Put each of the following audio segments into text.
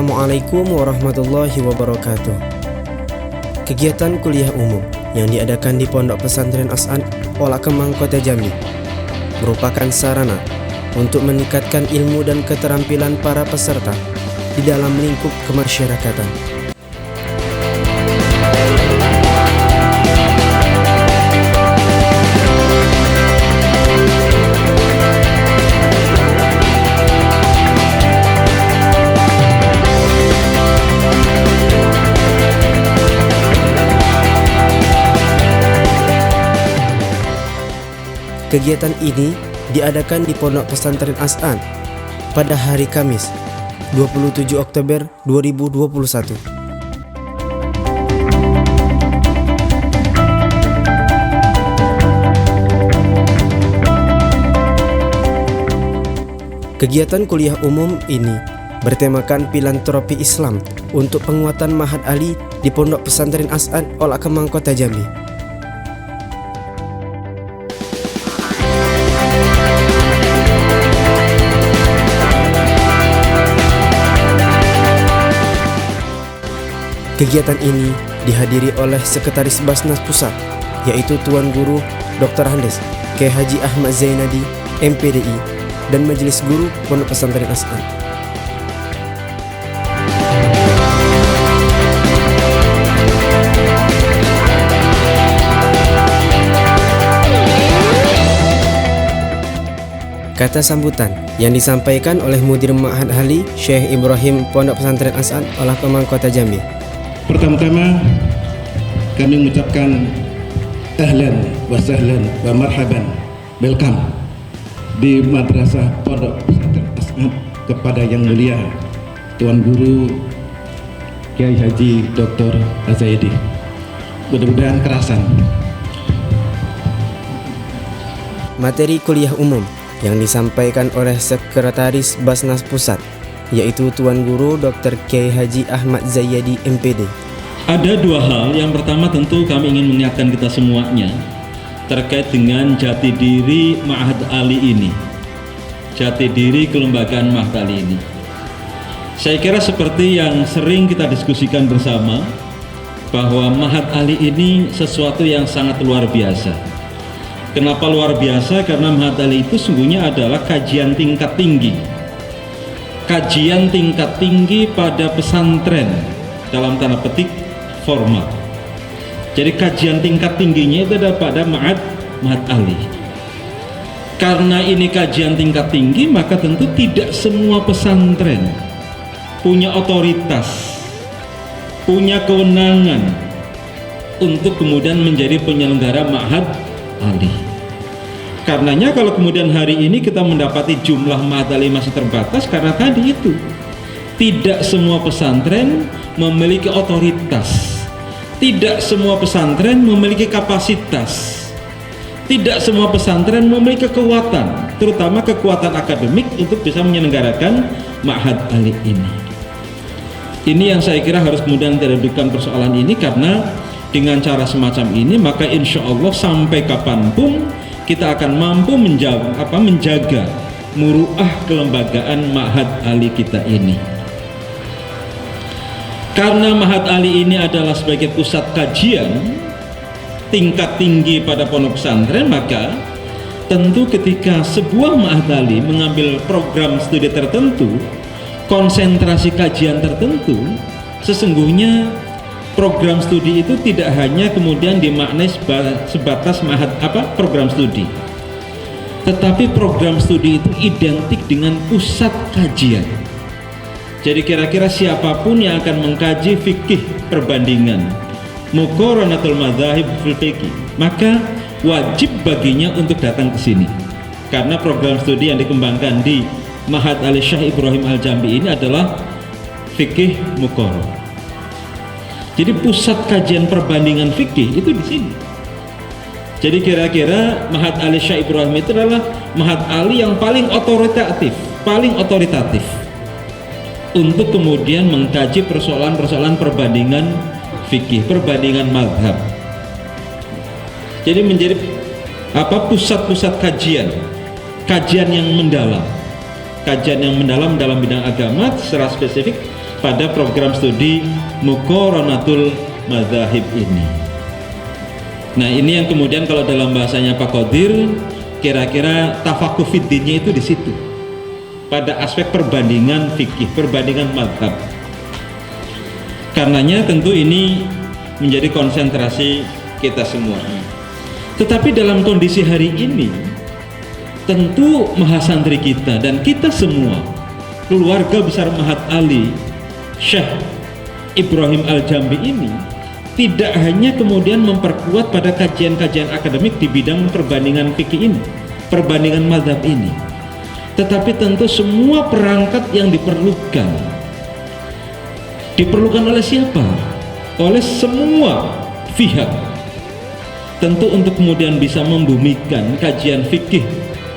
Assalamualaikum warahmatullahi wabarakatuh. Kegiatan kuliah umum yang diadakan di Pondok Pesantren As'ad Olah Kemang Kota Jambi merupakan sarana untuk meningkatkan ilmu dan keterampilan para peserta di dalam lingkup kemasyarakatan. Kegiatan ini diadakan di Pondok Pesantren As'ad pada hari Kamis, 27 Oktober 2021. Kegiatan kuliah umum ini bertemakan filantropi Islam untuk penguatan Ma'had Ali di Pondok Pesantren As'ad Olah Kemang Kota Jambi. Kegiatan ini dihadiri oleh Sekretaris Basnas Pusat, yaitu Tuan Guru Dr. Andes Kiai Haji Ahmad Zainadi, MPDI, dan Majelis Guru Pondok Pesantren As'ad. Kata sambutan yang disampaikan oleh Mudir Ma'had Ali Syekh Ibrahim Pondok Pesantren As'ad Olah Kemang Kota Jambi. Pertama-tama kami mengucapkan ahlan wa sahlan wa marhaban, welcome di Madrasah Pondok Pesantren As'ad kepada Yang Mulia Tuan Guru Kiai Haji Dr. Azaidi. Mudah-mudahan kerasan. Materi kuliah umum yang disampaikan oleh Sekretaris Basnas Pusat, yaitu Tuan Guru Dr. Kiai Haji Ahmad Zainadi, MPD. Ada dua hal. Yang pertama tentu kami ingin mengingatkan kita semuanya terkait dengan jati diri Ma'had Ali ini, jati diri kelembagaan Ma'had Ali ini. Saya kira seperti yang sering kita diskusikan bersama, bahwa Ma'had Ali ini sesuatu yang sangat luar biasa. Kenapa luar biasa? Karena Ma'had Ali itu sungguhnya adalah kajian tingkat tinggi, kajian tingkat tinggi pada pesantren dalam tanda petik formal. Jadi kajian tingkat tingginya itu ada pada Ma'had Ali. Karena ini kajian tingkat tinggi, maka tentu tidak semua pesantren punya otoritas, punya kewenangan untuk kemudian menjadi penyelenggara Ma'had Ali. Karenanya kalau kemudian hari ini kita mendapati jumlah Ma'had Ali masih terbatas, karena tadi itu tidak semua pesantren memiliki otoritas, tidak semua pesantren memiliki kapasitas, tidak semua pesantren memiliki kekuatan, terutama kekuatan akademik untuk bisa menyelenggarakan Ma'had Ali ini. Ini yang saya kira harus kemudian didudukkan persoalan ini, karena dengan cara semacam ini maka insya Allah sampai kapanpun kita akan mampu menjaga muruah kelembagaan Ma'had Ali kita ini. Karena Ma'had Ali ini adalah sebagai pusat kajian tingkat tinggi pada pondok pesantren, maka tentu ketika sebuah Ma'had Ali mengambil program studi tertentu, konsentrasi kajian tertentu, sesungguhnya program studi itu tidak hanya kemudian dimaknai sebatas program studi, tetapi program studi itu identik dengan pusat kajian. Jadi kira-kira siapapun yang akan mengkaji fikih perbandingan, muqaranatul madzahib fil fiqh, maka wajib baginya untuk datang ke sini. Karena program studi yang dikembangkan di Ma'had Ali Syekh Ibrahim Al-Jambi ini adalah fikih muqaranah. Jadi pusat kajian perbandingan fikih itu di sini. Jadi kira-kira Ma'had Ali Syekh Ibrahim itu adalah Ma'had Ali yang paling otoritatif untuk kemudian mengkaji persoalan-persoalan perbandingan fikih, perbandingan mazhab. Jadi menjadi pusat-pusat kajian yang mendalam dalam bidang agama, secara spesifik pada program studi Muqaranatul Madzahib ini. Nah, ini yang kemudian kalau dalam bahasanya Pak Qadir, kira-kira tafakuh fiddinnya itu di situ, pada aspek perbandingan fikih, perbandingan mazhab. Karenanya tentu ini menjadi konsentrasi kita semua. Tetapi dalam kondisi hari ini, tentu mahasantri kita dan kita semua, keluarga besar Mahat Ali, Syekh Ibrahim Al-Jambi ini, tidak hanya kemudian memperkuat pada kajian-kajian akademik di bidang perbandingan fikih ini, perbandingan mazhab ini, tetapi tentu semua perangkat yang diperlukan oleh siapa? Oleh semua pihak, tentu untuk kemudian bisa membumikan kajian fikih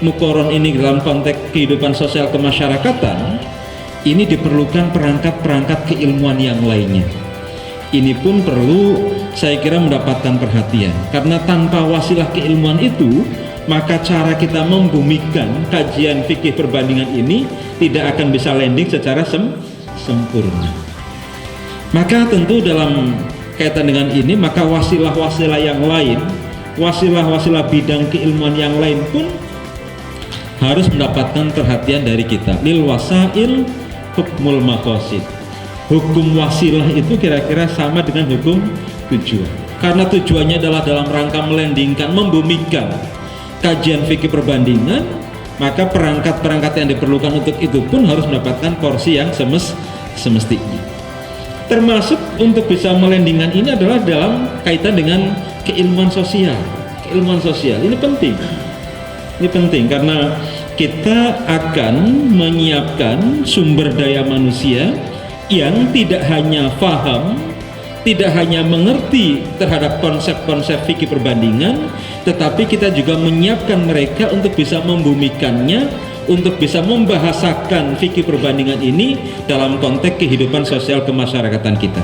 Muqaron ini dalam konteks kehidupan sosial kemasyarakatan. Ini diperlukan perangkat-perangkat keilmuan yang lainnya. Ini pun perlu, saya kira, mendapatkan perhatian, karena tanpa wasilah keilmuan itu, maka cara kita membumikan kajian fikih perbandingan ini tidak akan bisa landing secara sempurna. Maka tentu dalam kaitan dengan ini, maka wasilah-wasilah yang lain, wasilah-wasilah bidang keilmuan yang lain pun harus mendapatkan perhatian dari kita. Lil wasail hukmul maqasid. Hukum wasilah itu kira-kira sama dengan hukum tujuan, karena tujuannya adalah dalam rangka melandingkan, membumikan kajian fikih perbandingan, maka perangkat-perangkat yang diperlukan untuk itu pun harus mendapatkan porsi yang semestinya. Termasuk untuk bisa melandingkan ini adalah dalam kaitan dengan keilmuan sosial. Keilmuan sosial ini penting karena kita akan menyiapkan sumber daya manusia yang tidak hanya paham, tidak hanya mengerti terhadap konsep-konsep fikih perbandingan, tetapi kita juga menyiapkan mereka untuk bisa membumikannya, untuk bisa membahasakan fikih perbandingan ini dalam konteks kehidupan sosial kemasyarakatan kita.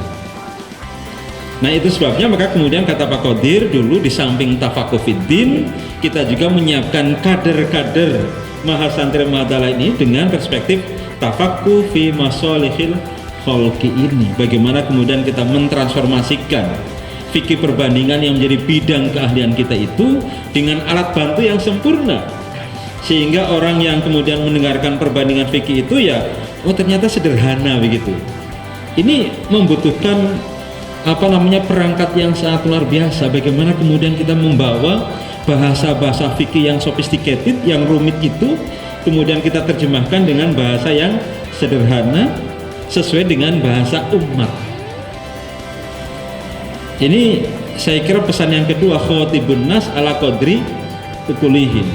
Nah, itu sebabnya maka kemudian kata Pak Qadir dulu, di samping tafakuh fiddin, kita juga menyiapkan kader-kader mahasantri Mahat ini dengan perspektif tafakuh fi masolihil khalqi ini. Bagaimana kemudian kita mentransformasikan fikih perbandingan yang menjadi bidang keahlian kita itu dengan alat bantu yang sempurna, sehingga orang yang kemudian mendengarkan perbandingan fikih itu ya, oh ternyata sederhana begitu. Ini membutuhkan perangkat yang sangat luar biasa. Bagaimana kemudian kita membawa bahasa-bahasa fikih yang sophisticated, yang rumit itu, kemudian kita terjemahkan dengan bahasa yang sederhana sesuai dengan bahasa umat. Ini saya kira pesan yang kedua, khotibun nas ala qadri ukulihim.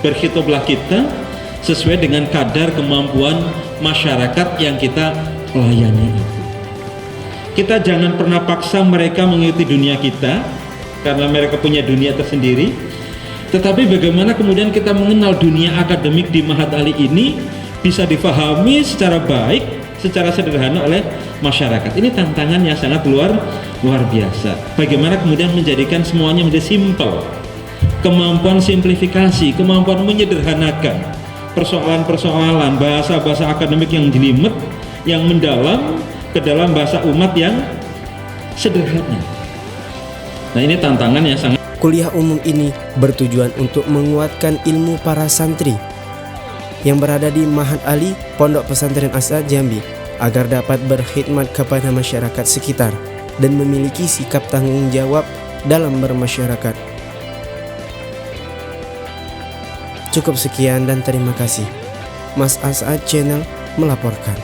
Berkhitoblah kita sesuai dengan kadar kemampuan masyarakat yang kita layani itu. Kita jangan pernah paksa mereka mengikuti dunia kita, karena mereka punya dunia tersendiri. Tetapi bagaimana kemudian kita mengenal dunia akademik di Mahat Ali ini bisa difahami secara baik, secara sederhana oleh masyarakat. Ini tantangan yang sangat luar biasa. Bagaimana kemudian menjadikan semuanya menjadi simpel, kemampuan simplifikasi, kemampuan menyederhanakan persoalan-persoalan, bahasa-bahasa akademik yang jelimet, yang mendalam, ke dalam bahasa umat yang sederhana. Nah, ini tantangan yang sangat. Kuliah umum ini bertujuan untuk menguatkan ilmu para santri yang berada di Mahat Ali, Pondok Pesantren As-Saad Jambi, agar dapat berkhidmat kepada masyarakat sekitar dan memiliki sikap tanggung jawab dalam bermasyarakat. Cukup sekian dan terima kasih. Mas As-Saad Channel melaporkan.